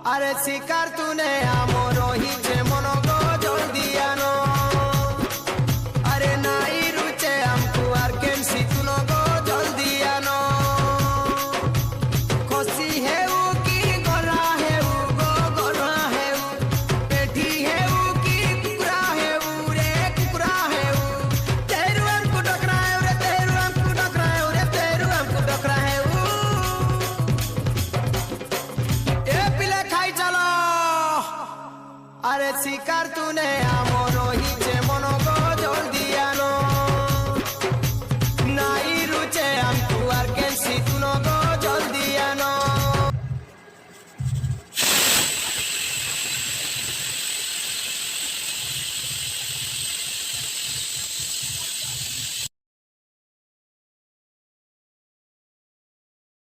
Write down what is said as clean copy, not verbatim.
अरे शिकार तूने आमो ही मनो गो जोड़ दिया नो। अरे नाई रुचे हमको आर कैंसी तूनो गो जोड़ दिया नो। खोसी है वो की गोरा है वो गो गोरा है वो। पेठी है वो की कुकरा है वो रे कुकरा है वो। तेरू हमको डकरा है रे तेरू हमको डकरा है रे तेरू हमको डकरा है वो। ए पिले खाई चलो। अरे शिकार तूने